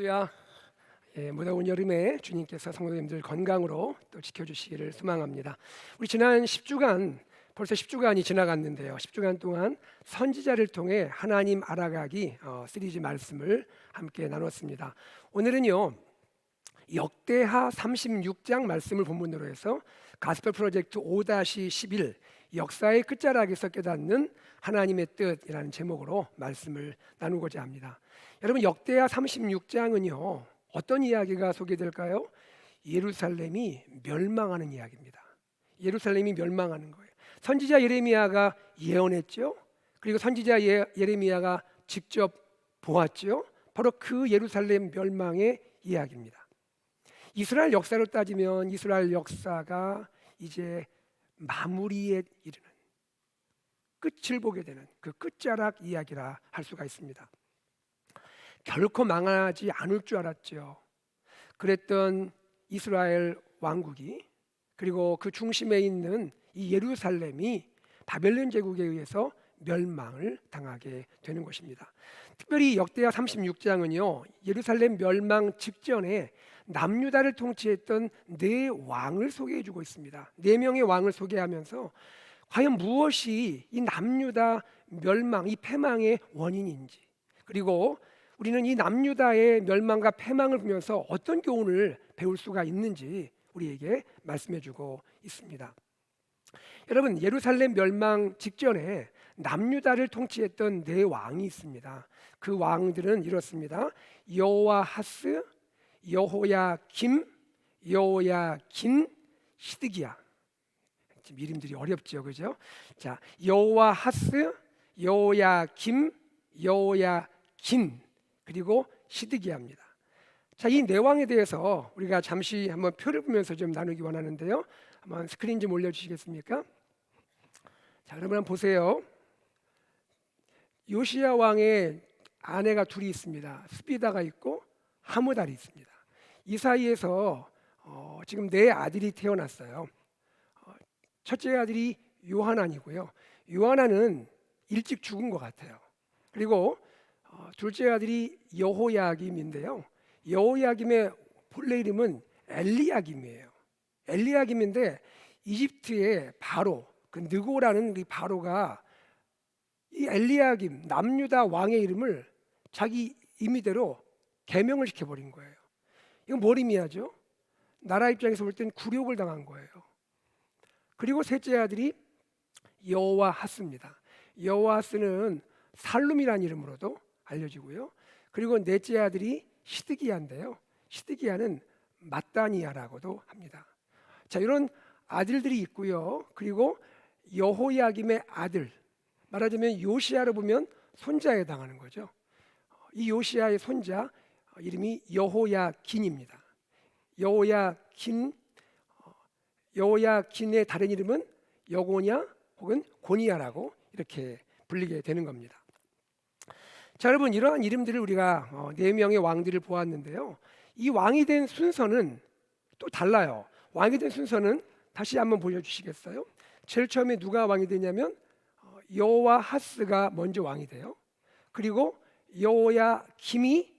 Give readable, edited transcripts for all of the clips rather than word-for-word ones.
할렐루야. 무더운 여름에 주님께서 성도님들 건강으로 또 지켜주시기를 소망합니다. 우리 지난 10주간 벌써 10주간이 지나갔는데요. 10주간 동안 선지자를 통해 하나님 알아가기 시리즈 말씀을 함께 나눴습니다. 오늘은요 역대하 36장 말씀을 본문으로 해서 가스펠 프로젝트 5-11 역사의 끝자락에서 깨닫는 하나님의 뜻이라는 제목으로 말씀을 나누고자 합니다. 여러분, 역대하 36장은요 어떤 이야기가 소개될까요? 예루살렘이 멸망하는 이야기입니다. 예루살렘이 멸망하는 거예요. 선지자 예레미야가 예언했죠. 그리고 선지자 예레미야가 직접 보았죠. 바로 그 예루살렘 멸망의 이야기입니다. 이스라엘 역사로 따지면 이스라엘 역사가 이제 마무리에 이르는, 끝을 보게 되는 그 끝자락 이야기라 할 수가 있습니다. 결코 망하지 않을 줄 알았죠. 그랬던 이스라엘 왕국이, 그리고 그 중심에 있는 이 예루살렘이 바벨론 제국에 의해서 멸망을 당하게 되는 것입니다. 특별히 역대하 36장은요 예루살렘 멸망 직전에 남유다를 통치했던 네 왕을 소개해주고 있습니다. 네 명의 왕을 소개하면서 과연 무엇이 이 남유다 멸망, 이 패망의 원인인지, 그리고 우리는 이 남유다의 멸망과 패망을 보면서 어떤 교훈을 배울 수가 있는지 우리에게 말씀해주고 있습니다. 여러분, 예루살렘 멸망 직전에 남유다를 통치했던 네 왕이 있습니다. 그 왕들은 이렇습니다. 여호아하스, 여호야김, 여호야긴, 시드기야. 지금 이름들이 어렵죠, 그죠? 자, 여호아하스, 여호야김, 여호야긴, 그리고 시드기야입니다. 자, 이 네 왕에 대해서 우리가 잠시 한번 표를 보면서 좀 나누기 원하는데요. 한번 스크린 좀 올려주시겠습니까? 자, 그러면 보세요. 요시야 왕의 아내가 둘이 있습니다. 스비다가 있고 하무달이 있습니다. 이 사이에서 지금 네 아들이 태어났어요. 첫째 아들이 요하난이고요. 요하난은 일찍 죽은 것 같아요. 그리고 둘째 아들이 여호야김인데요. 여호야김의 본래 이름은 엘리야김이에요. 엘리야김인데 이집트의 바로, 그 느고라는 이 바로가 이 엘리야김 남유다 왕의 이름을 자기 임의대로 개명을 시켜버린 거예요. 이건 뭘 의미하죠? 나라 입장에서 볼 땐 굴욕을 당한 거예요. 그리고 셋째 아들이 여호아하스입니다. 여호아하스는 살룸이라는 이름으로도 알려지고요. 그리고 넷째 아들이 시드기야인데요. 시드기야는 mat다니아라고도 합니다. 자, 이런 아들들이 있고요. 그리고 여호야김의 아들, 말하자면 요시야로 보면 손자에 해당하는 거죠. 이 요시야의 손자 이름이 여호야긴입니다. 여호야긴의 다른 이름은 여고냐 혹은 고니야라고 이렇게 불리게 되는 겁니다. 자, 여러분, 이러한 이름들을 우리가 네 명의 왕들을 보았는데요. 이 왕이 된 순서는 또 달라요. 왕이 된 순서는 다시 한번 보여주시겠어요? 제일 처음에 누가 왕이 되냐면 여호아하스가 먼저 왕이 돼요. 그리고 여호야김이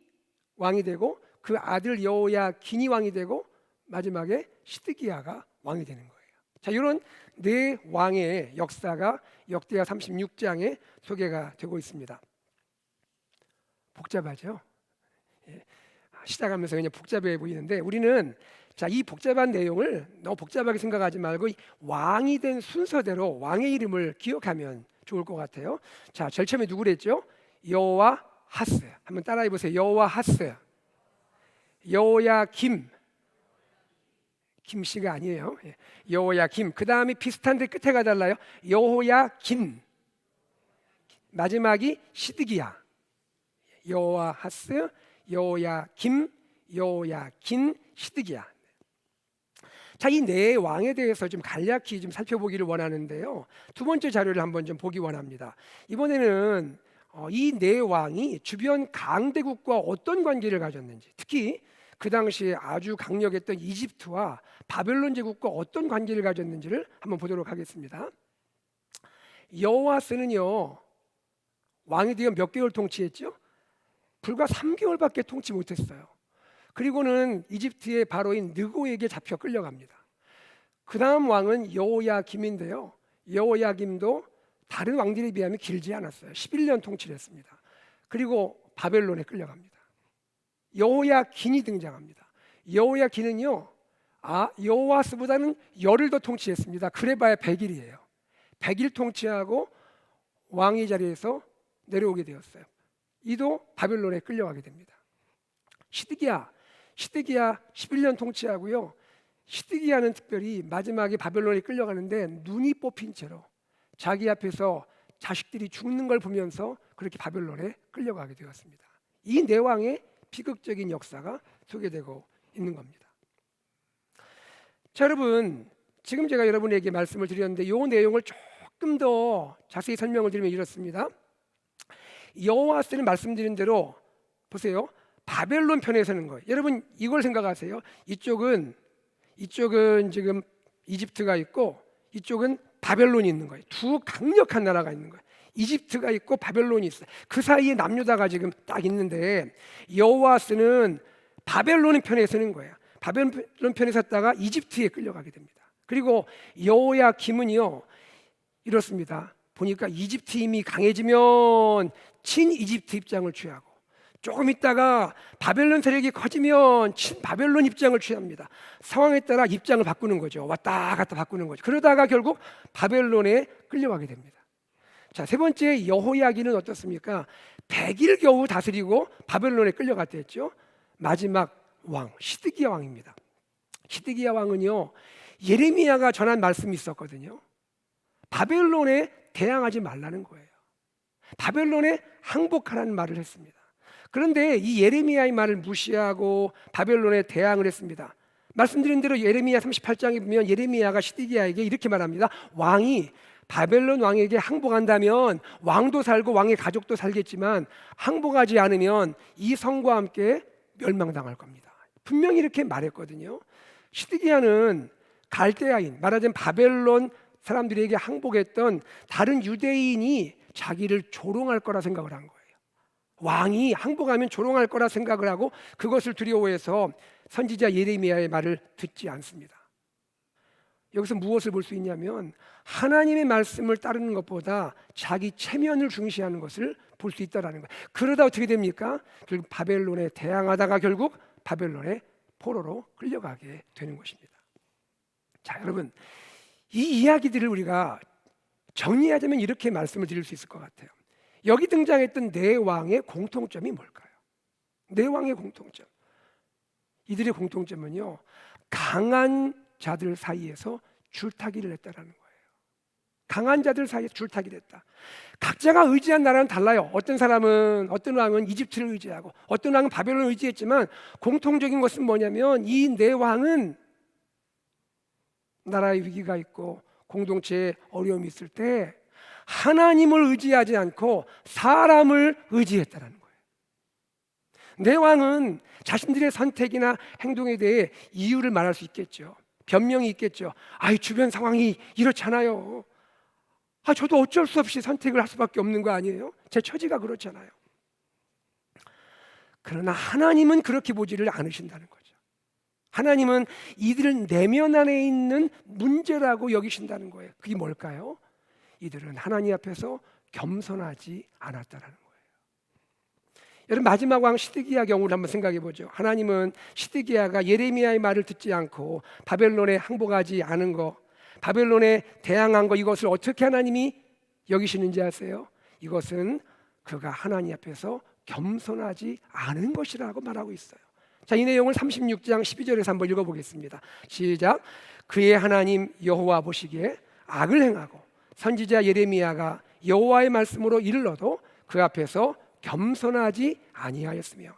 왕이 되고 그 아들 여호야긴이 왕이 되고 마지막에 시드기야가 왕이 되는 거예요. 자, 이런 네 왕의 역사가 역대하 36장에 소개가 되고 있습니다. 복잡하죠? 시작하면서 그냥 복잡해 보이는데 우리는 이 복잡한 내용을 너무 복잡하게 생각하지 말고 왕이 된 순서대로 왕의 이름을 기억하면 좋을 것 같아요. 자, 제일 처음에 누구랬죠? 여호아하스. 한번 따라해 보세요. 여호아하스. 여호야김. 김씨가 아니에요. 여호야김. 그 다음에 비슷한데 끝에가 달라요. 여호야긴. 마지막이 시드기야. 여호아하스, 여호야김, 여호야긴, 시드기야. 자, 이 네 왕에 대해서 좀 간략히 좀 살펴보기를 원하는데요. 두 번째 자료를 한번 좀 보기 원합니다. 이번에는 이 네 왕이 주변 강대국과 어떤 관계를 가졌는지, 특히 그 당시에 아주 강력했던 이집트와 바벨론 제국과 어떤 관계를 가졌는지를 한번 보도록 하겠습니다. 여호아스는요 왕이 되어 몇 개월 통치했죠? 불과 3개월밖에 통치 못했어요. 그리고는 이집트의 바로인 느고에게 잡혀 끌려갑니다. 그 다음 왕은 여호야김인데요. 여호야김도 다른 왕들에 비하면 길지 않았어요. 11년 통치를 했습니다. 그리고 바벨론에 끌려갑니다. 여호야긴이 등장합니다. 여호야긴은요, 여호와스보다는 열흘 더 통치했습니다. 그래봐야 100일이에요. 100일 통치하고 왕의 자리에서 내려오게 되었어요. 이도 바벨론에 끌려가게 됩니다. 시드기야 11년 통치하고요. 시드기야는 특별히 마지막에 바벨론에 끌려가는데 눈이 뽑힌 채로 자기 앞에서 자식들이 죽는 걸 보면서 그렇게 바벨론에 끌려가게 되었습니다. 이 네 왕의 비극적인 역사가 소개되고 있는 겁니다. 자, 여러분, 지금 제가 여러분에게 말씀을 드렸는데 이 내용을 조금 더 자세히 설명을 드리면 이렇습니다. 여호와스는 말씀드린 대로 보세요. 바벨론 편에 서는 거예요. 여러분 이걸 생각하세요. 이쪽은 지금 이집트가 있고 이쪽은 바벨론이 있는 거예요. 두 강력한 나라가 있는 거예요. 이집트가 있고 바벨론이 있어요. 그 사이에 남유다가 지금 딱 있는데 여호와스는 바벨론 편에 서는 거예요. 바벨론 편에 섰다가 이집트에 끌려가게 됩니다. 그리고 여호야김은요 이렇습니다. 보니까 이집트 힘이 강해지면 친이집트 입장을 취하고 조금 있다가 바벨론 세력이 커지면 친바벨론 입장을 취합니다. 상황에 따라 입장을 바꾸는 거죠. 왔다 갔다 바꾸는 거죠. 그러다가 결국 바벨론에 끌려가게 됩니다. 자, 세 번째 여호야긴은 어떻습니까? 100일 겨우 다스리고 바벨론에 끌려갔다 했죠. 마지막 왕 시드기야 왕입니다. 시드기야 왕은요 예레미야가 전한 말씀이 있었거든요. 바벨론에 대항하지 말라는 거예요. 바벨론에 항복하라는 말을 했습니다. 그런데 이 예레미야의 말을 무시하고 바벨론에 대항을 했습니다. 말씀드린 대로 예레미야 38장에 보면 예레미야가 시드기야에게 이렇게 말합니다. 왕이 바벨론 왕에게 항복한다면 왕도 살고 왕의 가족도 살겠지만 항복하지 않으면 이 성과 함께 멸망당할 겁니다. 분명히 이렇게 말했거든요. 시드기야는 갈대아인, 말하자면 바벨론 사람들에게 항복했던 다른 유대인이 자기를 조롱할 거라 생각을 한 거예요. 왕이 항복하면 조롱할 거라 생각을 하고 그것을 두려워해서 선지자 예레미야의 말을 듣지 않습니다. 여기서 무엇을 볼 수 있냐면 하나님의 말씀을 따르는 것보다 자기 체면을 중시하는 것을 볼 수 있다는 거예요. 그러다 어떻게 됩니까? 결국 바벨론에 대항하다가 결국 바벨론의 포로로 끌려가게 되는 것입니다. 자, 여러분, 이 이야기들을 우리가 정리하자면 이렇게 말씀을 드릴 수 있을 것 같아요. 여기 등장했던 네 왕의 공통점이 뭘까요? 네 왕의 공통점. 이들의 공통점은요, 강한 자들 사이에서 줄타기를 했다라는 거예요. 강한 자들 사이에서 줄타기를 했다. 각자가 의지한 나라는 달라요. 어떤 왕은 이집트를 의지하고 어떤 왕은 바벨론을 의지했지만 공통적인 것은 뭐냐면 이 네 왕은 나라의 위기가 있고 공동체에 어려움이 있을 때 하나님을 의지하지 않고 사람을 의지했다는 거예요. 네 왕은 자신들의 선택이나 행동에 대해 이유를 말할 수 있겠죠. 변명이 있겠죠. 주변 상황이 이렇잖아요. 저도 어쩔 수 없이 선택을 할 수밖에 없는 거 아니에요? 제 처지가 그렇잖아요. 그러나 하나님은 그렇게 보지를 않으신다는 거죠. 하나님은 이들은 내면 안에 있는 문제라고 여기신다는 거예요. 그게 뭘까요? 이들은 하나님 앞에서 겸손하지 않았다는 거예요. 여러분, 마지막 왕 시드기야 경우를 한번 생각해 보죠. 하나님은 시드기야가 예레미야의 말을 듣지 않고 바벨론에 항복하지 않은 거, 바벨론에 대항한 거, 이것을 어떻게 하나님이 여기시는지 아세요? 이것은 그가 하나님 앞에서 겸손하지 않은 것이라고 말하고 있어요. 자, 이 내용을 36장 12절에서 한번 읽어보겠습니다. 시작. 그의 하나님 여호와 보시기에 악을 행하고 선지자 예레미야가 여호와의 말씀으로 일러도 그 앞에서 겸손하지 아니하였으며.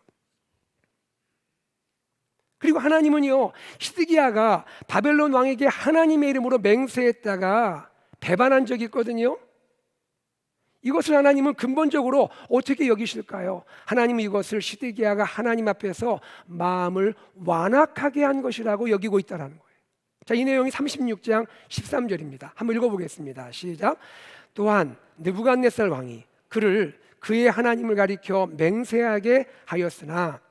그리고 하나님은요, 시드기야가 바벨론 왕에게 하나님의 이름으로 맹세했다가 배반한 적이 있거든요. 이것을 하나님은 근본적으로 어떻게 여기실까요? 하나님은 이것을 시드기야가 하나님 앞에서 마음을 완악하게 한 것이라고 여기고 있다는 거예요. 자, 이 내용이 36장 13절입니다. 한번 읽어보겠습니다. 시작. 또한 느부갓네살 왕이 그를 그의 하나님을 가리켜 맹세하게 하였으나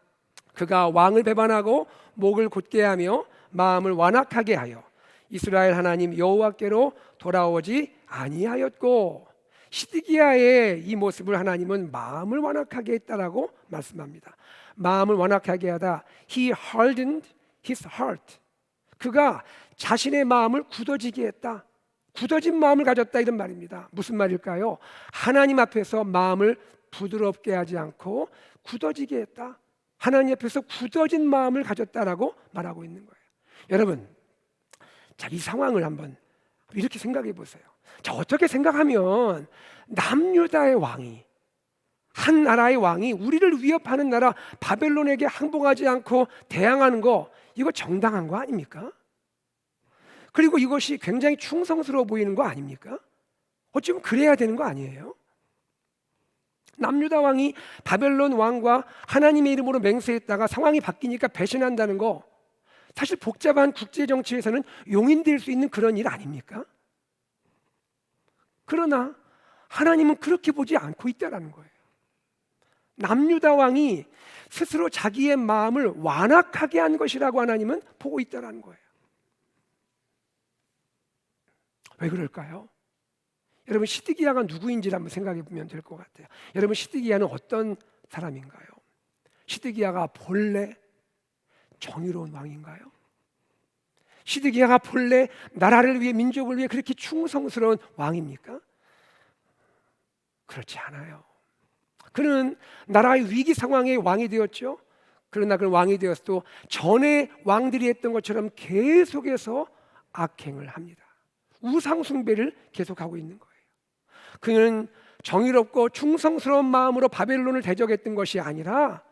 그가 왕을 배반하고 목을 곧게 하며 마음을 완악하게 하여 이스라엘 하나님 여호와께로 돌아오지 아니하였고, 시드기야의 이 모습을 하나님은 마음을 완악하게 했다라고 말씀합니다. 마음을 완악하게 하다, He hardened his heart. 그가 자신의 마음을 굳어지게 했다. 굳어진 마음을 가졌다, 이런 말입니다. 무슨 말일까요? 하나님 앞에서 마음을 부드럽게 하지 않고 굳어지게 했다. 하나님 앞에서 굳어진 마음을 가졌다라고 말하고 있는 거예요. 여러분, 자, 이 상황을 한번 이렇게 생각해 보세요. 자, 어떻게 생각하면 남유다의 왕이, 한 나라의 왕이 우리를 위협하는 나라 바벨론에게 항복하지 않고 대항하는 거, 이거 정당한 거 아닙니까? 그리고 이것이 굉장히 충성스러워 보이는 거 아닙니까? 어쩌면 그래야 되는 거 아니에요? 남유다 왕이 바벨론 왕과 하나님의 이름으로 맹세했다가 상황이 바뀌니까 배신한다는 거, 사실 복잡한 국제 정치에서는 용인될 수 있는 그런 일 아닙니까? 그러나 하나님은 그렇게 보지 않고 있다는 거예요. 남유다 왕이 스스로 자기의 마음을 완악하게 한 것이라고 하나님은 보고 있다는 거예요. 왜 그럴까요? 여러분, 시드기야가 누구인지를 한번 생각해 보면 될 것 같아요. 여러분, 시드기야는 어떤 사람인가요? 시드기야가 본래 정의로운 왕인가요? 시드기야가 본래 나라를 위해, 민족을 위해 그렇게 충성스러운 왕입니까? 그렇지 않아요. 그는 나라의 위기 상황에 왕이 되었죠. 그러나 그 왕이 되었어도 전에 왕들이 했던 것처럼 계속해서 악행을 합니다. 우상 숭배를 계속하고 있는 거예요. 그는 정의롭고 충성스러운 마음으로 바벨론을 대적했던 것이 아니라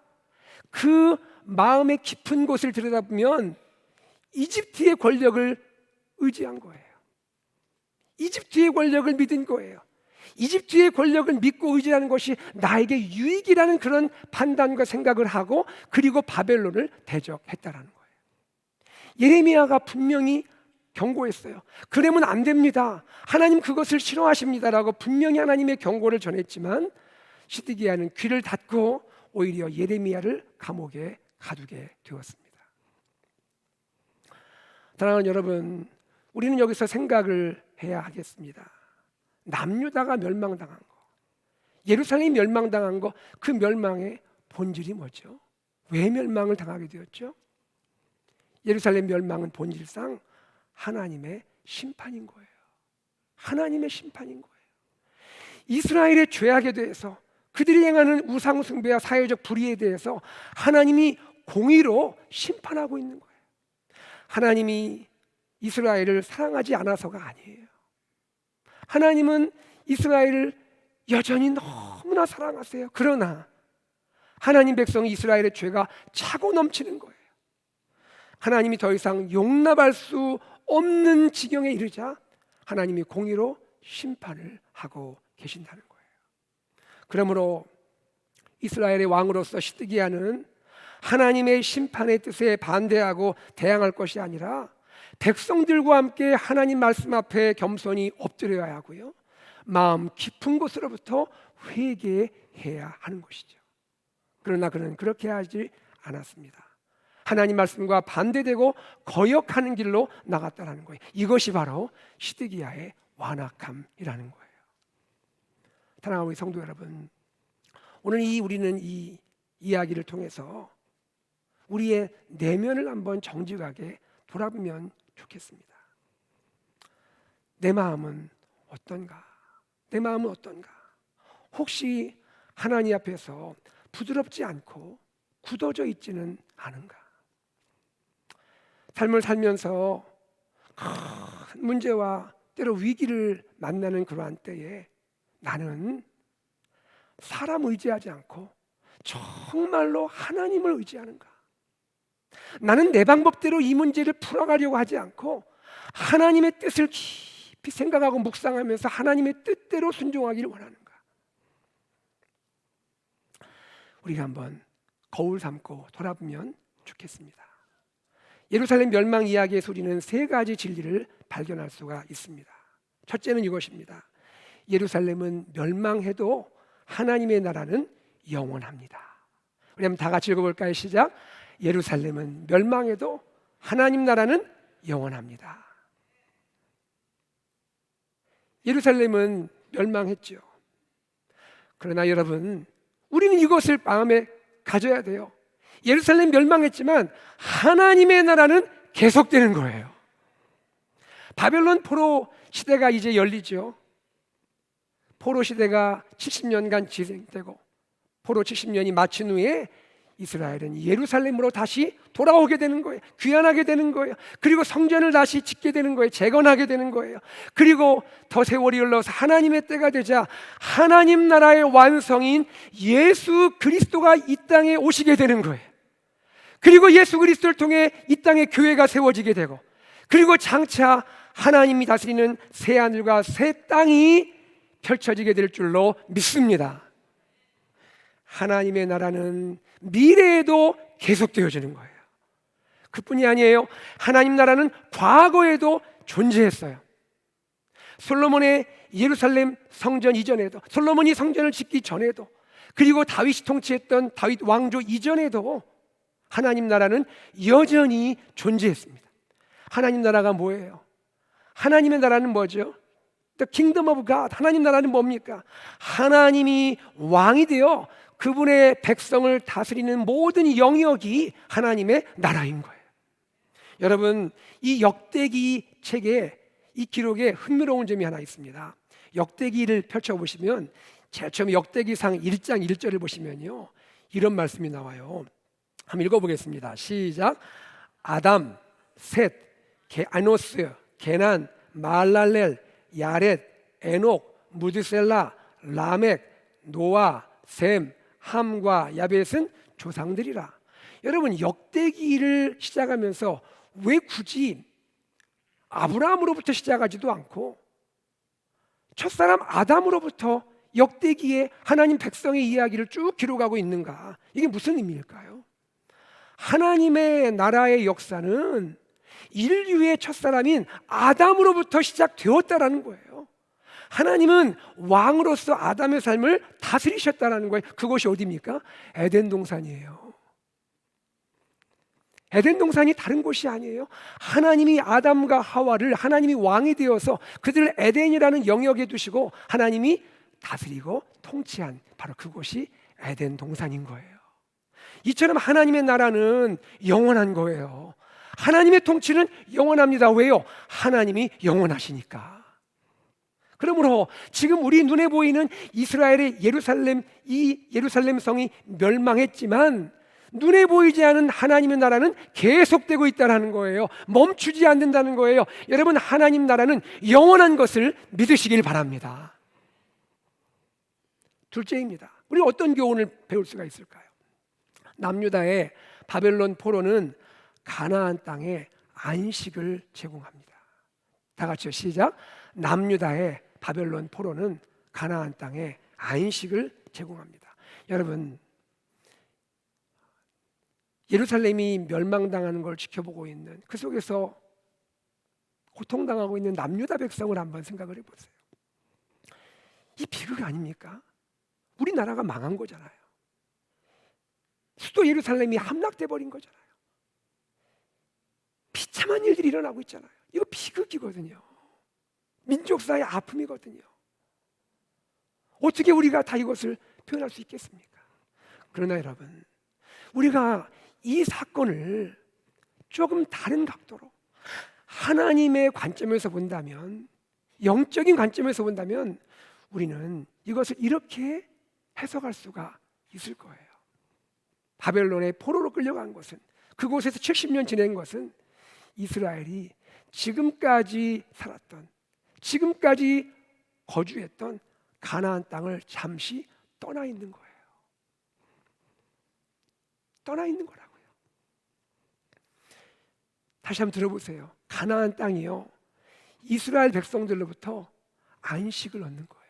그 마음의 깊은 곳을 들여다보면 이집트의 권력을 의지한 거예요. 이집트의 권력을 믿은 거예요. 이집트의 권력을 믿고 의지하는 것이 나에게 유익이라는 그런 판단과 생각을 하고, 그리고 바벨론을 대적했다라는 거예요. 예레미야가 분명히 경고했어요. 그러면 안 됩니다. 하나님 그것을 싫어하십니다라고 분명히 하나님의 경고를 전했지만 시드기야는 귀를 닫고 오히려 예레미야를 감옥에 가두게 되었습니다. 사랑하는 여러분, 우리는 여기서 생각을 해야 하겠습니다. 남유다가 멸망당한 거, 예루살렘이 멸망당한 거, 그 멸망의 본질이 뭐죠? 왜 멸망을 당하게 되었죠? 예루살렘 멸망은 본질상 하나님의 심판인 거예요. 하나님의 심판인 거예요. 이스라엘의 죄악에 대해서, 그들이 행하는 우상 숭배와 사회적 불의에 대해서 하나님이 공의로 심판하고 있는 거예요. 하나님이 이스라엘을 사랑하지 않아서가 아니에요. 하나님은 이스라엘을 여전히 너무나 사랑하세요. 그러나 하나님 백성 이스라엘의 죄가 차고 넘치는 거예요. 하나님이 더 이상 용납할 수 없는 지경에 이르자 하나님이 공의로 심판을 하고 계신다는 거예요. 그러므로 이스라엘의 왕으로서 시드기야는 하나님의 심판의 뜻에 반대하고 대항할 것이 아니라 백성들과 함께 하나님 말씀 앞에 겸손히 엎드려야 하고요, 마음 깊은 곳으로부터 회개해야 하는 것이죠. 그러나 그는 그렇게 하지 않았습니다. 하나님 말씀과 반대되고 거역하는 길로 나갔다는 거예요. 이것이 바로 시드기야의 완악함이라는 거예요. 사랑하는 우리 성도 여러분, 오늘 우리는 이 이야기를 통해서 우리의 내면을 한번 정직하게 돌아보면 좋겠습니다. 내 마음은 어떤가? 내 마음은 어떤가? 혹시 하나님 앞에서 부드럽지 않고 굳어져 있지는 않은가? 삶을 살면서 큰 문제와 때로 위기를 만나는 그러한 때에 나는 사람 의지하지 않고 정말로 하나님을 의지하는가? 나는 내 방법대로 이 문제를 풀어가려고 하지 않고 하나님의 뜻을 깊이 생각하고 묵상하면서 하나님의 뜻대로 순종하기를 원하는가? 우리가 한번 거울 삼고 돌아보면 좋겠습니다. 예루살렘 멸망 이야기에서 우리는 세 가지 진리를 발견할 수가 있습니다. 첫째는 이것입니다. 예루살렘은 멸망해도 하나님의 나라는 영원합니다. 우리 한번 다 같이 읽어볼까요? 시작. 예루살렘은 멸망해도 하나님 나라는 영원합니다. 예루살렘은 멸망했죠. 그러나 여러분, 우리는 이것을 마음에 가져야 돼요. 예루살렘 멸망했지만 하나님의 나라는 계속되는 거예요. 바벨론 포로 시대가 이제 열리죠. 포로 시대가 70년간 진행되고 포로 70년이 마친 후에 이스라엘은 예루살렘으로 다시 돌아오게 되는 거예요. 귀환하게 되는 거예요. 그리고 성전을 다시 짓게 되는 거예요. 재건하게 되는 거예요. 그리고 더 세월이 흘러서 하나님의 때가 되자 하나님 나라의 완성인 예수 그리스도가 이 땅에 오시게 되는 거예요. 그리고 예수 그리스도를 통해 이 땅에 교회가 세워지게 되고, 그리고 장차 하나님이 다스리는 새 하늘과 새 땅이 펼쳐지게 될 줄로 믿습니다. 하나님의 나라는 미래에도 계속되어지는 거예요. 그뿐이 아니에요. 하나님 나라는 과거에도 존재했어요. 솔로몬의 예루살렘 성전 이전에도, 솔로몬이 성전을 짓기 전에도, 그리고 다윗이 통치했던 다윗 왕조 이전에도 하나님 나라는 여전히 존재했습니다. 하나님 나라가 뭐예요? 하나님의 나라는 뭐죠? The kingdom of God. 하나님 나라는 뭡니까? 하나님이 왕이 되어 그분의 백성을 다스리는 모든 영역이 하나님의 나라인 거예요. 여러분, 이 역대기 책에, 이 기록에 흥미로운 점이 하나 있습니다. 역대기를 펼쳐보시면 제일 처음 역대기상 1장 1절을 보시면요, 이런 말씀이 나와요. 한번 읽어보겠습니다. 시작. 아담, 셋, 아노스, 게난, 말랄렐, 야렛, 에녹, 무드셀라, 라멕, 노아, 셈, 함과 야벳은 조상들이라. 여러분, 역대기를 시작하면서 왜 굳이 아브라함으로부터 시작하지도 않고 첫사람 아담으로부터 역대기에 하나님 백성의 이야기를 쭉 기록하고 있는가? 이게 무슨 의미일까요? 하나님의 나라의 역사는 인류의 첫사람인 아담으로부터 시작되었다라는 거예요. 하나님은 왕으로서 아담의 삶을 다스리셨다라는 거예요. 그곳이 어디입니까? 에덴 동산이에요. 에덴 동산이 다른 곳이 아니에요. 하나님이 아담과 하와를, 하나님이 왕이 되어서 그들을 에덴이라는 영역에 두시고 하나님이 다스리고 통치한 바로 그곳이 에덴 동산인 거예요. 이처럼 하나님의 나라는 영원한 거예요. 하나님의 통치는 영원합니다. 왜요? 하나님이 영원하시니까. 그러므로 지금 우리 눈에 보이는 이스라엘의 예루살렘, 이 예루살렘 성이 멸망했지만 눈에 보이지 않은 하나님의 나라는 계속되고 있다는 거예요. 멈추지 않는다는 거예요. 여러분, 하나님 나라는 영원한 것을 믿으시길 바랍니다. 둘째입니다. 우리 어떤 교훈을 배울 수가 있을까요? 남유다의 바벨론 포로는 가나안 땅에 안식을 제공합니다. 다 같이요. 시작. 남유다의 바벨론 포로는 가나안 땅에 안식을 제공합니다. 여러분, 예루살렘이 멸망당하는 걸 지켜보고 있는, 그 속에서 고통당하고 있는 남유다 백성을 한번 생각을 해보세요. 이 비극 아닙니까? 우리나라가 망한 거잖아요. 수도 예루살렘이 함락돼 버린 거잖아요. 비참한 일들이 일어나고 있잖아요. 이거 비극이거든요. 민족사의 아픔이거든요. 어떻게 우리가 다 이것을 표현할 수 있겠습니까? 그러나 여러분, 우리가 이 사건을 조금 다른 각도로 하나님의 관점에서 본다면, 영적인 관점에서 본다면 우리는 이것을 이렇게 해석할 수가 있을 거예요. 바벨론의 포로로 끌려간 것은, 그곳에서 70년 지낸 것은 이스라엘이 지금까지 살았던, 지금까지 거주했던 가나안 땅을 잠시 떠나 있는 거예요. 떠나 있는 거라고요. 다시 한번 들어보세요. 가나안 땅이요, 이스라엘 백성들로부터 안식을 얻는 거예요.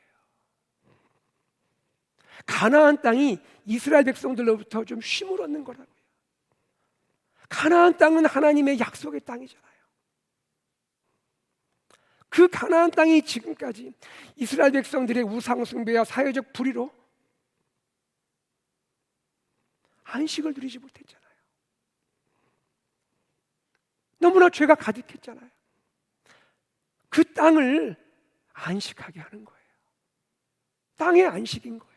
가나안 땅이 이스라엘 백성들로부터 좀 쉼을 얻는 거라고요. 가나안 땅은 하나님의 약속의 땅이잖아요. 그 가나안 땅이 지금까지 이스라엘 백성들의 우상 숭배와 사회적 불의로 안식을 누리지 못했잖아요. 너무나 죄가 가득했잖아요. 그 땅을 안식하게 하는 거예요. 땅의 안식인 거예요.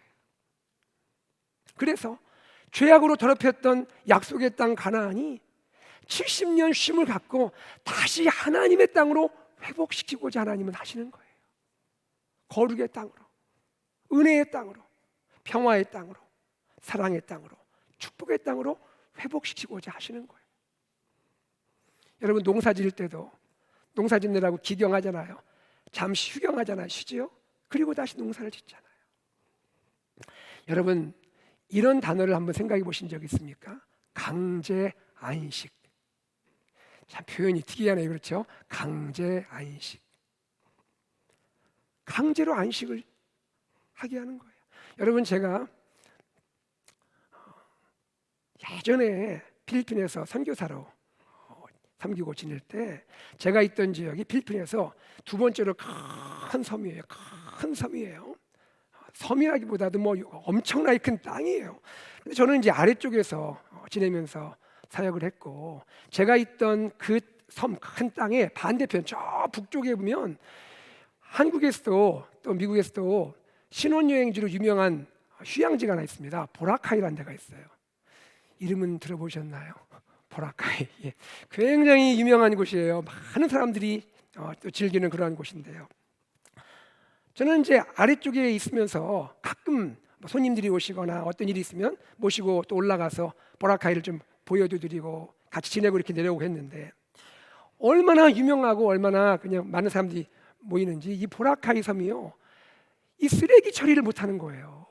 그래서 죄악으로 더럽혔던 약속의 땅 가나안이 70년 쉼을 갖고 다시 하나님의 땅으로 회복시키고자 하나님은 하시는 거예요. 거룩의 땅으로, 은혜의 땅으로, 평화의 땅으로, 사랑의 땅으로, 축복의 땅으로 회복시키고자 하시는 거예요. 여러분, 농사 지을 때도 농사 짓느라고 기경하잖아요. 잠시 휴경하잖아요. 쉬지요? 그리고 다시 농사를 짓잖아요. 여러분, 이런 단어를 한번 생각해 보신 적 있습니까? 강제 안식. 참 표현이 특이하네요. 그렇죠? 강제 안식. 강제로 안식을 하게 하는 거예요. 여러분, 제가 예전에 필리핀에서 선교사로 섬기고 지낼 때 제가 있던 지역이 필리핀에서 두 번째로 큰 섬이에요. 큰 섬이에요. 섬이라기보다도 뭐 엄청나게 큰 땅이에요. 근데 저는 이제 아래쪽에서 지내면서 사역을 했고, 제가 있던 그 섬 큰 땅의 반대편 저 북쪽에 보면 한국에서도 또 미국에서도 신혼여행지로 유명한 휴양지가 하나 있습니다. 보라카이라는 데가 있어요. 이름은 들어보셨나요? 보라카이. 예. 굉장히 유명한 곳이에요. 많은 사람들이 또 즐기는 그러한 곳인데요. 저는 이제 아래쪽에 있으면서 가끔 손님들이 오시거나 어떤 일이 있으면 모시고 또 올라가서 보라카이를 좀 보여도 드리고 같이 지내고 이렇게 내려오고 했는데, 얼마나 유명하고 얼마나 그냥 많은 사람들이 모이는지 이 보라카이 섬이요, 이 쓰레기 처리를 못하는 거예요.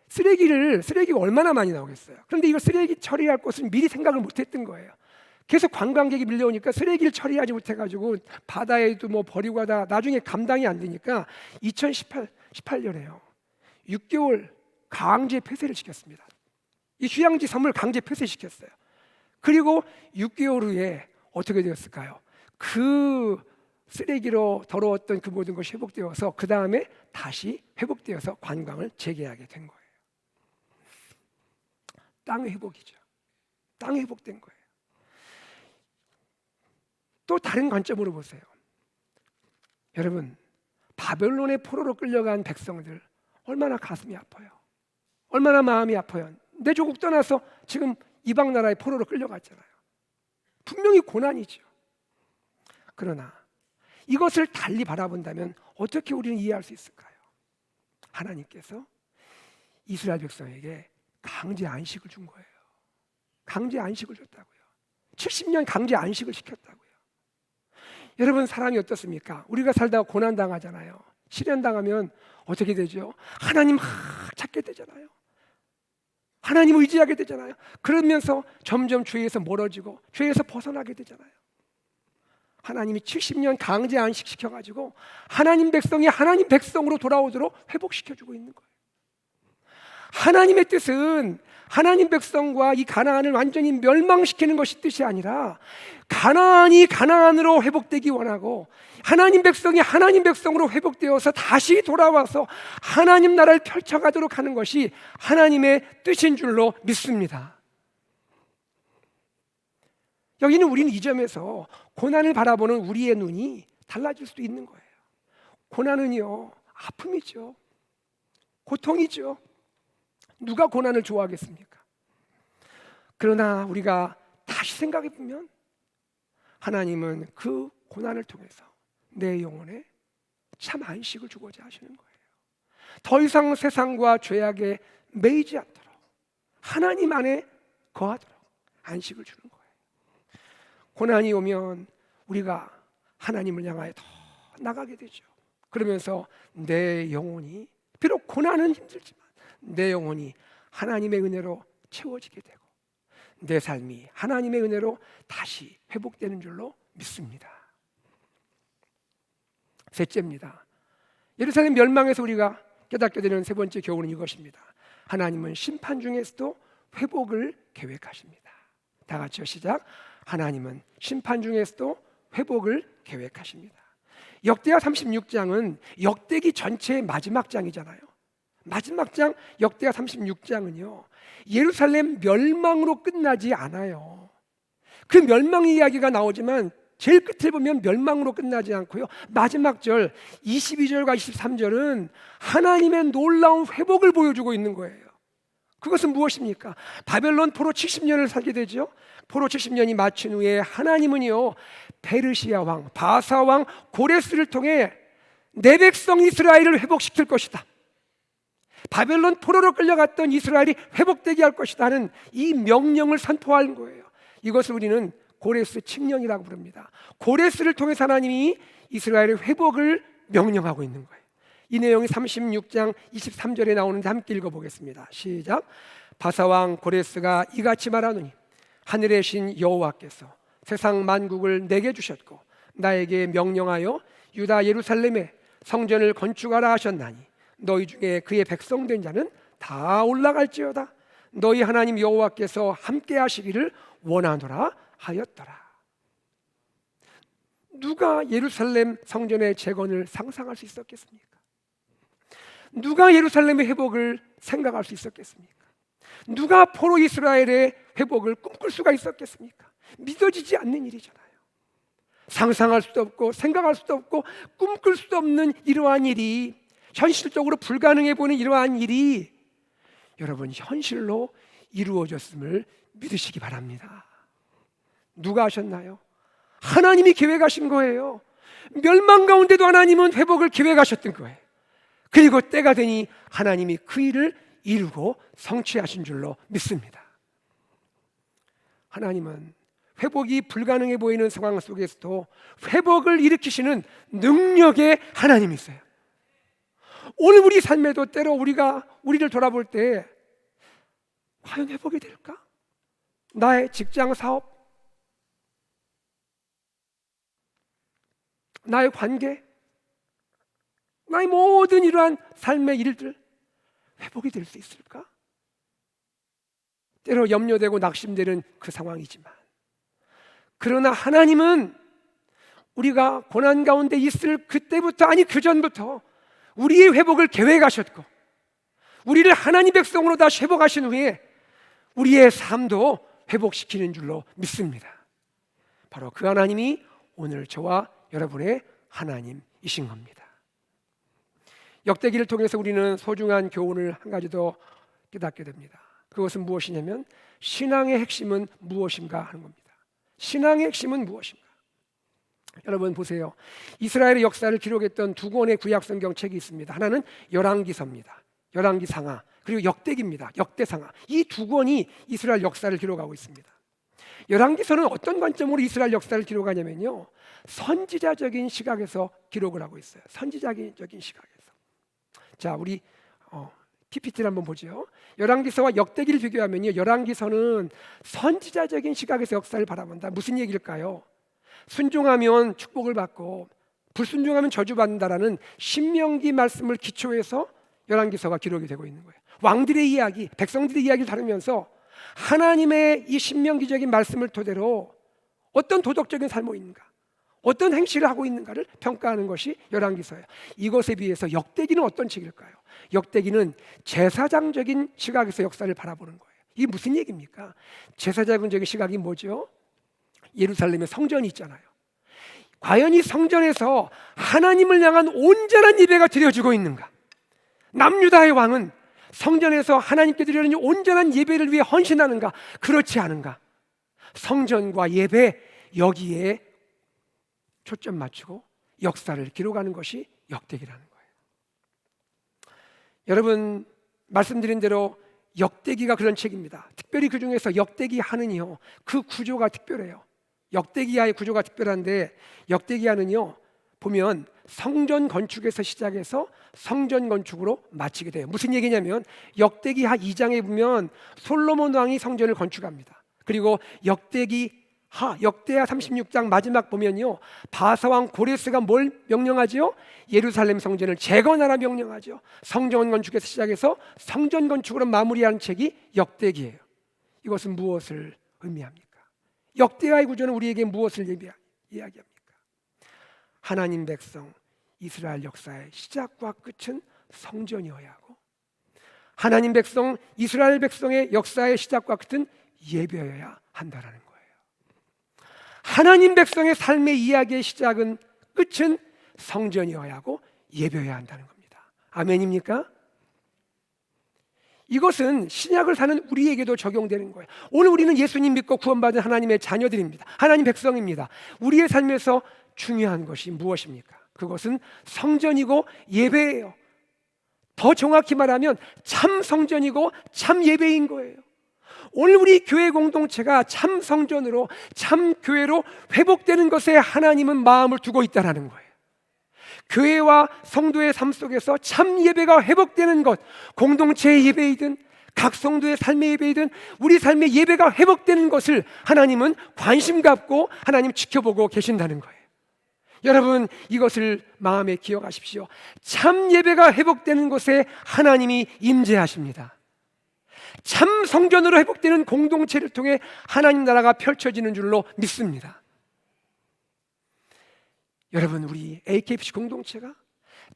쓰레기가 얼마나 많이 나오겠어요. 그런데 이거 쓰레기 처리할 곳은 미리 생각을 못했던 거예요. 계속 관광객이 밀려오니까 쓰레기를 처리하지 못해가지고 바다에도 뭐 버리고 하다 나중에 감당이 안 되니까 2018년에요 6개월 강제 폐쇄를 시켰습니다. 이 휴양지 섬을 강제 폐쇄시켰어요. 그리고 6개월 후에 어떻게 되었을까요? 그 쓰레기로 더러웠던 그 모든 것이 회복되어서 그 다음에 다시 회복되어서 관광을 재개하게 된 거예요. 땅의 회복이죠. 땅이 회복된 거예요. 또 다른 관점으로 보세요. 여러분, 바벨론의 포로로 끌려간 백성들 얼마나 가슴이 아파요. 얼마나 마음이 아파요. 내 조국 떠나서 지금 이방 나라의 포로로 끌려갔잖아요. 분명히 고난이죠. 그러나 이것을 달리 바라본다면 어떻게 우리는 이해할 수 있을까요? 하나님께서 이스라엘 백성에게 강제 안식을 준 거예요. 강제 안식을 줬다고요. 70년 강제 안식을 시켰다고요. 여러분, 사람이 어떻습니까? 우리가 살다가 고난 당하잖아요. 시련 당하면 어떻게 되죠? 하나님 막 찾게 되잖아요. 하나님을 의지하게 되잖아요. 그러면서 점점 죄에서 멀어지고 죄에서 벗어나게 되잖아요. 하나님이 70년 강제 안식시켜가지고 하나님 백성이 하나님 백성으로 돌아오도록 회복시켜주고 있는 거예요. 하나님의 뜻은 하나님 백성과 이 가나안을 완전히 멸망시키는 것이 뜻이 아니라 가나안이 가나안으로 회복되기 원하고 하나님 백성이 하나님 백성으로 회복되어서 다시 돌아와서 하나님 나라를 펼쳐가도록 하는 것이 하나님의 뜻인 줄로 믿습니다. 여기는 우리는 이 점에서 고난을 바라보는 우리의 눈이 달라질 수도 있는 거예요. 고난은요, 아픔이죠. 고통이죠. 누가 고난을 좋아하겠습니까? 그러나 우리가 다시 생각해 보면 하나님은 그 고난을 통해서 내 영혼에 참 안식을 주고자 하시는 거예요. 더 이상 세상과 죄악에 매이지 않도록 하나님 안에 거하도록 안식을 주는 거예요. 고난이 오면 우리가 하나님을 향하여 더 나가게 되죠. 그러면서 내 영혼이, 비록 고난은 힘들지만 내 영혼이 하나님의 은혜로 채워지게 되고 내 삶이 하나님의 은혜로 다시 회복되는 줄로 믿습니다. 셋째입니다. 예루살렘 멸망에서 우리가 깨닫게 되는 세 번째 교훈은 이것입니다. 하나님은 심판 중에서도 회복을 계획하십니다. 다 같이요, 시작. 하나님은 심판 중에서도 회복을 계획하십니다. 역대하 36장은 역대기 전체의 마지막 장이잖아요. 마지막 장 역대하 36장은요 예루살렘 멸망으로 끝나지 않아요. 그 멸망 이야기가 나오지만 제일 끝을 보면 멸망으로 끝나지 않고요 마지막 절 22절과 23절은 하나님의 놀라운 회복을 보여주고 있는 거예요. 그것은 무엇입니까? 바벨론 포로 70년을 살게 되죠. 포로 70년이 마친 후에 하나님은요 페르시아 왕, 바사 왕 고레스를 통해 내 백성 이스라엘을 회복시킬 것이다. 바벨론 포로로 끌려갔던 이스라엘이 회복되게 할 것이다 하는 이 명령을 선포한 거예요. 이것을 우리는 고레스 칙령이라고 부릅니다. 고레스를 통해서 하나님이 이스라엘의 회복을 명령하고 있는 거예요. 이 내용이 36장 23절에 나오는데 함께 읽어보겠습니다. 시작. 바사왕 고레스가 이같이 말하노니 하늘의 신 여호와께서 세상 만국을 내게 주셨고 나에게 명령하여 유다 예루살렘에 성전을 건축하라 하셨나니 너희 중에 그의 백성된 자는 다 올라갈지어다. 너희 하나님 여호와께서 함께 하시기를 원하노라 하였더라. 누가 예루살렘 성전의 재건을 상상할 수 있었겠습니까? 누가 예루살렘의 회복을 생각할 수 있었겠습니까? 누가 포로 이스라엘의 회복을 꿈꿀 수가 있었겠습니까? 믿어지지 않는 일이잖아요. 상상할 수도 없고 생각할 수도 없고 꿈꿀 수도 없는 이러한 일이, 현실적으로 불가능해 보이는 이러한 일이 여러분 현실로 이루어졌음을 믿으시기 바랍니다. 누가 하셨나요? 하나님이 계획하신 거예요. 멸망 가운데도 하나님은 회복을 계획하셨던 거예요. 그리고 때가 되니 하나님이 그 일을 이루고 성취하신 줄로 믿습니다. 하나님은 회복이 불가능해 보이는 상황 속에서도 회복을 일으키시는 능력의 하나님이세요. 오늘 우리 삶에도 때로 우리를 돌아볼 때 과연 회복이 될까? 나의 직장 사업, 나의 관계, 나의 모든 이러한 삶의 일들 회복이 될 수 있을까? 때로 염려되고 낙심되는 그 상황이지만, 그러나 하나님은 우리가 고난 가운데 있을 그때부터, 아니 그 전부터 우리의 회복을 계획하셨고 우리를 하나님 백성으로 다시 회복하신 후에 우리의 삶도 회복시키는 줄로 믿습니다. 바로 그 하나님이 오늘 저와 여러분의 하나님이신 겁니다. 역대기를 통해서 우리는 소중한 교훈을 한 가지 더 깨닫게 됩니다. 그것은 무엇이냐면 신앙의 핵심은 무엇인가 하는 겁니다. 신앙의 핵심은 무엇인가? 여러분 보세요. 이스라엘의 역사를 기록했던 두 권의 구약성경 책이 있습니다. 하나는 열왕기서입니다. 열왕기상하, 그리고 역대기입니다. 역대상하. 이 두 권이 이스라엘 역사를 기록하고 있습니다. 열왕기서는 어떤 관점으로 이스라엘 역사를 기록하냐면요, 선지자적인 시각에서 기록을 하고 있어요. 선지자적인 시각에서. 자, 우리 PPT를 한번 보죠. 열왕기서와 역대기를 비교하면요, 열왕기서는 선지자적인 시각에서 역사를 바라본다. 무슨 얘기일까요? 순종하면 축복을 받고 불순종하면 저주받는다라는 신명기 말씀을 기초해서 열왕기서가 기록이 되고 있는 거예요. 왕들의 이야기, 백성들의 이야기를 다루면서 하나님의 이 신명기적인 말씀을 토대로 어떤 도덕적인 삶이 있는가, 어떤 행실을 하고 있는가를 평가하는 것이 열왕기서예요. 이것에 비해서 역대기는 어떤 책일까요? 역대기는 제사장적인 시각에서 역사를 바라보는 거예요. 이게 무슨 얘기입니까? 제사장적인 시각이 뭐죠? 예루살렘에 성전이 있잖아요. 과연 이 성전에서 하나님을 향한 온전한 예배가 드려지고 있는가? 남유다의 왕은 성전에서 하나님께 드리는 온전한 예배를 위해 헌신하는가? 그렇지 않은가? 성전과 예배, 여기에 초점 맞추고 역사를 기록하는 것이 역대기라는 거예요. 여러분, 말씀드린 대로 역대기가 그런 책입니다. 특별히 그 중에서 역대기하는요, 그 구조가 특별해요. 역대기하의 구조가 특별한데, 역대기하는요 보면 성전 건축에서 시작해서 성전 건축으로 마치게 돼요. 무슨 얘기냐면 역대기하 2장에 보면 솔로몬 왕이 성전을 건축합니다. 그리고 역대하 36장 마지막 보면요, 바사 왕 고레스가 뭘 명령하죠? 예루살렘 성전을 재건하라 명령하죠. 성전 건축에서 시작해서 성전 건축으로 마무리하는 책이 역대기예요. 이것은 무엇을 의미합니까? 역대하의 구조는 우리에게 무엇을 이야기합니까? 하나님 백성 이스라엘 역사의 시작과 끝은 성전이어야 하고, 하나님 백성, 이스라엘 백성의 역사의 시작과 같은 예배여야 한다라는 거예요. 하나님 백성의 삶의 이야기의 시작은, 끝은 성전이어야 하고 예배여야 한다는 겁니다. 아멘입니까? 이것은 신약을 사는 우리에게도 적용되는 거예요. 오늘 우리는 예수님 믿고 구원받은 하나님의 자녀들입니다. 하나님 백성입니다. 우리의 삶에서 중요한 것이 무엇입니까? 그것은 성전이고 예배예요. 더 정확히 말하면 참 성전이고 참 예배인 거예요. 오늘 우리 교회 공동체가 참 성전으로, 참 교회로 회복되는 것에 하나님은 마음을 두고 있다는 거예요. 교회와 성도의 삶 속에서 참 예배가 회복되는 것, 공동체의 예배이든 각 성도의 삶의 예배이든 우리 삶의 예배가 회복되는 것을 하나님은 관심 갖고 하나님 지켜보고 계신다는 거예요. 여러분, 이것을 마음에 기억하십시오. 참 예배가 회복되는 곳에 하나님이 임재하십니다. 참 성전으로 회복되는 공동체를 통해 하나님 나라가 펼쳐지는 줄로 믿습니다. 여러분, 우리 AKFC 공동체가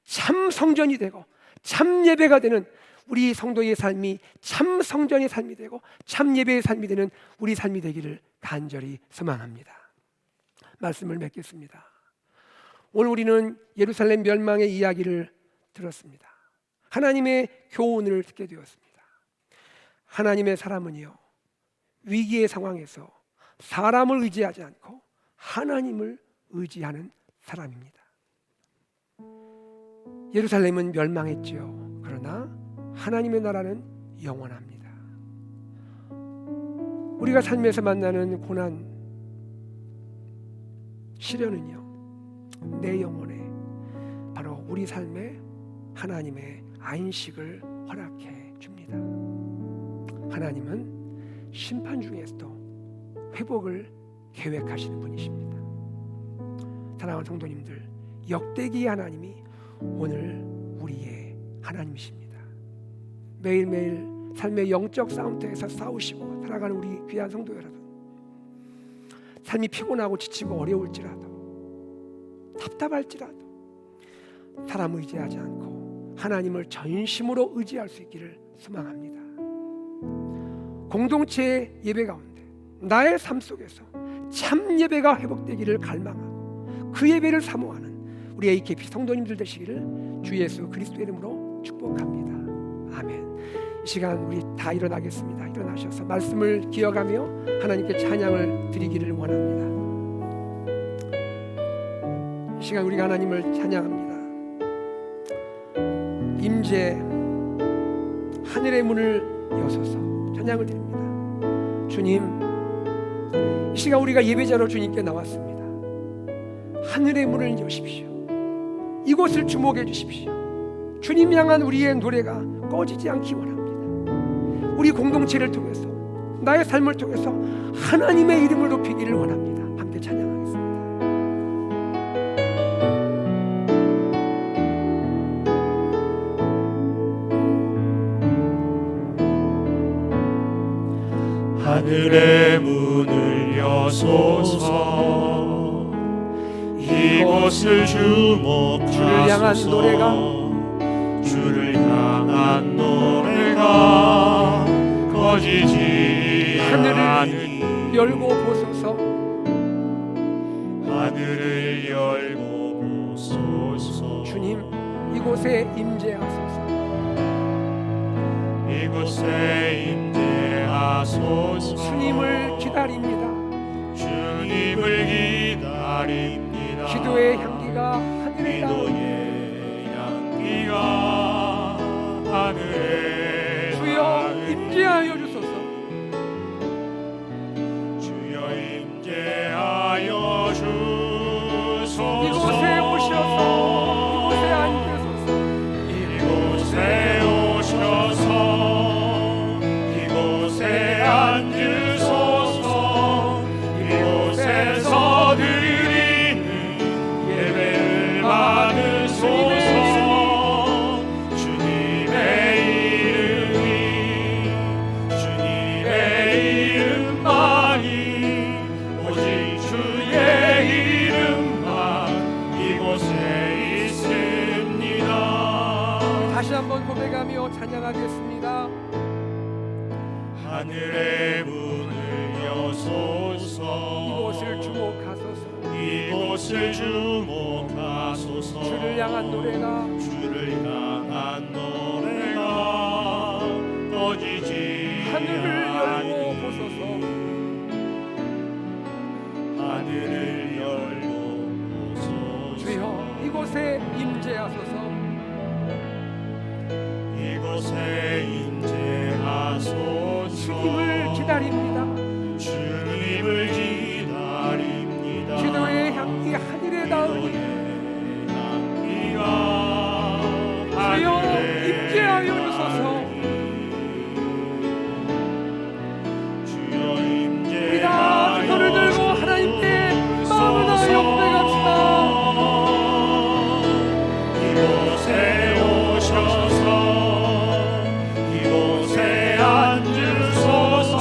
참 성전이 되고 참 예배가 되는 우리 성도의 삶이 참 성전의 삶이 되고 참 예배의 삶이 되는 우리 삶이 되기를 간절히 소망합니다. 말씀을 맺겠습니다. 오늘 우리는 예루살렘 멸망의 이야기를 들었습니다. 하나님의 교훈을 듣게 되었습니다. 하나님의 사람은요, 위기의 상황에서 사람을 의지하지 않고 하나님을 의지하는 사람입니다. 예루살렘은 멸망했지요. 그러나 하나님의 나라는 영원합니다. 우리가 삶에서 만나는 고난, 시련은요, 내 영혼에 바로 우리 삶에 하나님의 안식을 허락해 줍니다. 하나님은 심판 중에서도 회복을 계획하시는 분이십니다. 사랑하는 성도님들, 역대기의 하나님이 오늘 우리의 하나님이십니다. 매일매일 삶의 영적 싸움터에서 싸우시고 살아가는 우리 귀한 성도 여러분, 삶이 피곤하고 지치고 어려울지라도, 답답할지라도 사람 의지하지 않고 하나님을 전심으로 의지할 수 있기를 소망합니다. 공동체의 예배 가운데 나의 삶 속에서 참 예배가 회복되기를 갈망하고 그 예배를 사모하는 우리 AKFC 성도님들 되시기를 주 예수 그리스도의 이름으로 축복합니다. 아멘. 이 시간 우리 다 일어나겠습니다. 일어나셔서 말씀을 기억하며 하나님께 찬양을 드리기를 원합니다. 이 시간 우리가 하나님을 찬양합니다. 임재 하늘의 문을 여소서 찬양을 드립니다. 주님, 이 시간 우리가 예배자로 주님께 나왔습니다. 하늘의 문을 여십시오. 이곳을 주목해 주십시오. 주님 향한 우리의 노래가 꺼지지 않기 원합니다. 우리 공동체를 통해서, 나의 삶을 통해서 하나님의 이름을 높이기를 원합니다. 함께 찬양하겠습니다. 하늘의 문을 여소서 이곳을 주를 향한 노래가 주를 향한 노래가 꺼지지 하늘을 열고 보소서 하늘을 열고 보소서 주님 이곳에 임재하소서 이곳에 임재하소서 주님을 기다립니다. 주님을 기다립니다. 기도의 향기가 하늘에 기도의 향기가 하늘에 주여 임재하여 주소서. 주여 임재하여 주소서 이곳에 오셔서 이곳에 앉으소서. 이곳에 오셔서 이곳에 앉으소서 이곳에서 드리는 예배를 받으소서 찬양하겠습니다. 하늘의 문을 여소서 이곳을 주목하소서. 이곳을 주목하소서 주를 향한 노래가 주를 향한 노래가 꺼지지 하늘을 열고 아니. 보소서. 하늘을 열고 보소서 주여 이곳에 임재하소서. 이곳에 임재하소서 주님을 기다립니다. 주님을 기다립니다 기도의 향기 하늘에 닿으니 주여 임재하여 주소서. 우리 다 두 손을 들고 하나님께 마음을 다하여 고백합시다. 이곳에 오셔서 이곳에 앉으소서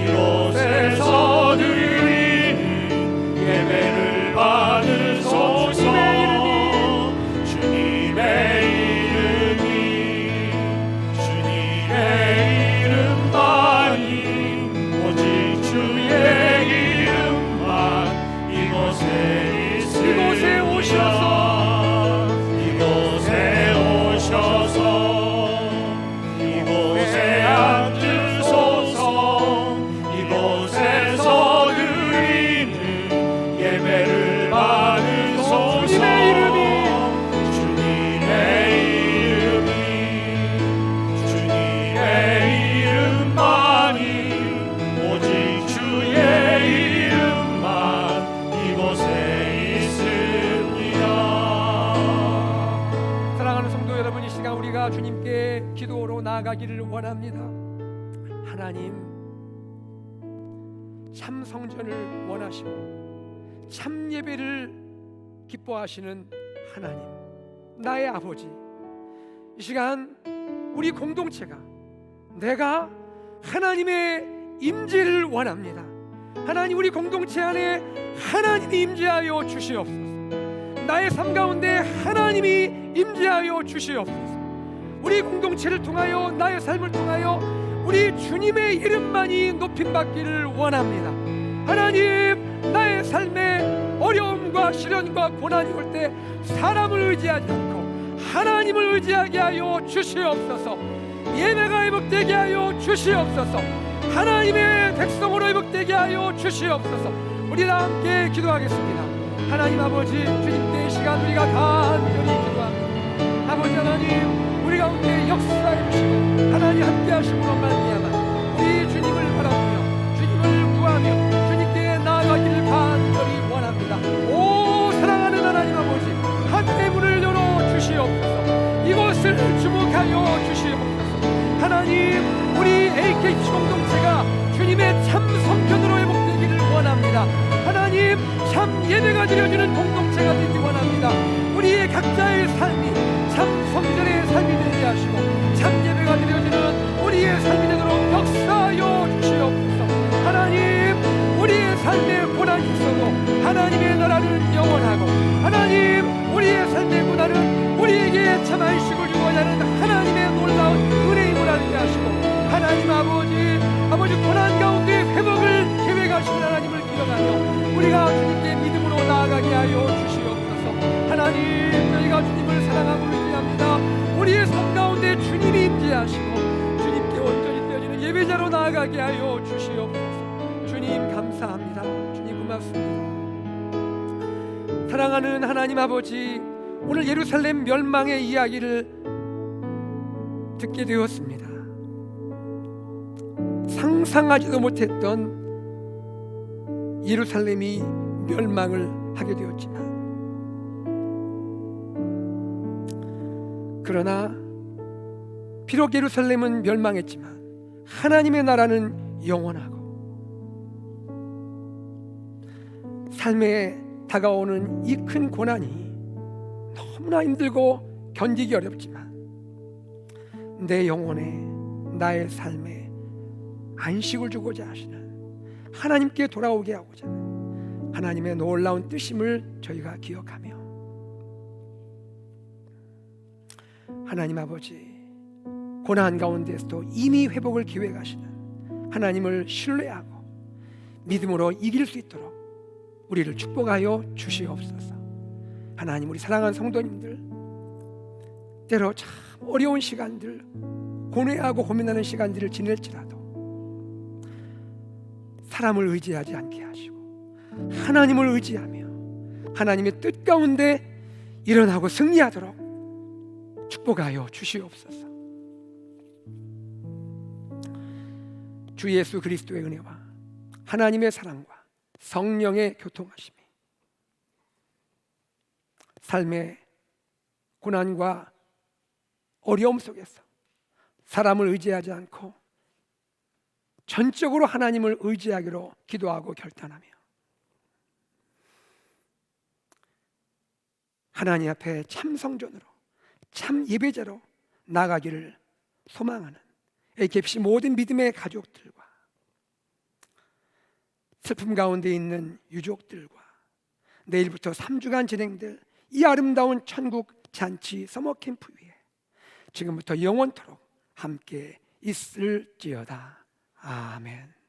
이곳에서 드리는 예배를 받으소서 주님의 이름만이 오직 주의 이름만 이곳에 있습니다 이곳에 오셔서 이곳에 오셔서 이곳에 앉으소서 이곳에서 드리는 예배를 받으소서 주님의 이름이 주님의 이름만이 오직 주의 이름만 이곳에 있습니다. 사랑하는 성도 여러분, 이 시간 우리가 주님께 기도로 나아가기를 원합니다. 하나님, 참 성전을 원하시고 참 예배를 기뻐하시는 하나님, 나의 아버지, 이 시간 우리 공동체가 내가 하나님의 임재를 원합니다. 하나님, 우리 공동체 안에 하나님이 임재하여 주시옵소서. 나의 삶 가운데 하나님이 임재하여 주시옵소서. 우리 공동체를 통하여, 나의 삶을 통하여 우리 주님의 이름만이 높임받기를 원합니다. 하나님, 나의 삶에 어려움과 시련과 고난이 올 때 사람을 의지하지 않고 하나님을 의지하게 하여 주시옵소서. 예배가 회복되게 하여 주시옵소서. 하나님의 백성으로 회복되게 하여 주시옵소서. 우리 다 함께 기도하겠습니다. 하나님 아버지, 주님께 이 시간 우리가 간절히 기도합니다. 아버지 하나님, 우리 가운데 역사해 주시고 하나님 함께 하심으로 말미암아 우리 주님을 바라보며 주님을 구하며 주님께 나아가기를 간절히 원합니다. 오 사랑하는 하나님 아버지, 하늘의 문을 열어 주시옵소서. 이곳을 주목하여 주시옵소서. 하나님, 우리 AKC 공동체가 주님의 참 성전으로 회복되기를 원합니다. 하나님, 참 예배가 드려지는 공동체가 되기 원합니다. 우리의 각자의 삶이 참 성전의 삶이 되게 하시고 참 예배가 드려지는 우리의 삶이 되도록 역사하여 주시옵소서. 하나님, 우리의 삶에 고난이 있어도 하나님의 나라는 영원하고 하나님, 우리의 삶의 고난은 우리에게 참 안식을 주고자 하는 하나님의 놀라운 은혜임을 알게 하시고 하나님 아버지 고난 가운데 회복을 계획하시는 하나님을 기억하며 우리가 주님께 믿음으로 나아가게 하여 주시옵소서. 하나님, 저희가 주님을 사랑하고 의지합니다. 우리의 삶 가운데 주님이 임재하시고 주님께 온전히 되어지는 예배자로 나아가게 하여 주시옵소서. 주님 감사합니다. 주님 고맙습니다. 사랑하는 하나님 아버지, 오늘 예루살렘 멸망의 이야기를 듣게 되었습니다. 상상하지도 못했던 예루살렘이 멸망을 하게 되었지만, 그러나 비록 예루살렘은 멸망했지만 하나님의 나라는 영원하고 삶에 다가오는 이 큰 고난이 너무나 힘들고 견디기 어렵지만 내 영혼에, 나의 삶에 안식을 주고자 하시는 하나님께 돌아오게 하고자 하는 하나님의 놀라운 뜻임을 저희가 기억하며, 하나님 아버지, 고난 가운데서도 이미 회복을 계획하시는 하나님을 신뢰하고 믿음으로 이길 수 있도록 우리를 축복하여 주시옵소서. 하나님, 우리 사랑하는 성도님들, 때로 참 어려운 시간들, 고뇌하고 고민하는 시간들을 지낼지라도 사람을 의지하지 않게 하시고 하나님을 의지하며 하나님의 뜻 가운데 일어나고 승리하도록 축복하여 주시옵소서. 주 예수 그리스도의 은혜와 하나님의 사랑과 성령의 교통하심이 삶의 고난과 어려움 속에서 사람을 의지하지 않고 전적으로 하나님을 의지하기로 기도하고 결단하며 하나님 앞에 참 성전으로, 참 예배자로 나가기를 소망하는 AKFC 모든 믿음의 가족들과 슬픔 가운데 있는 유족들과 내일부터 3주간 진행될 이 아름다운 천국 잔치 서머캠프 위에 지금부터 영원토록 함께 있을지어다. 아멘.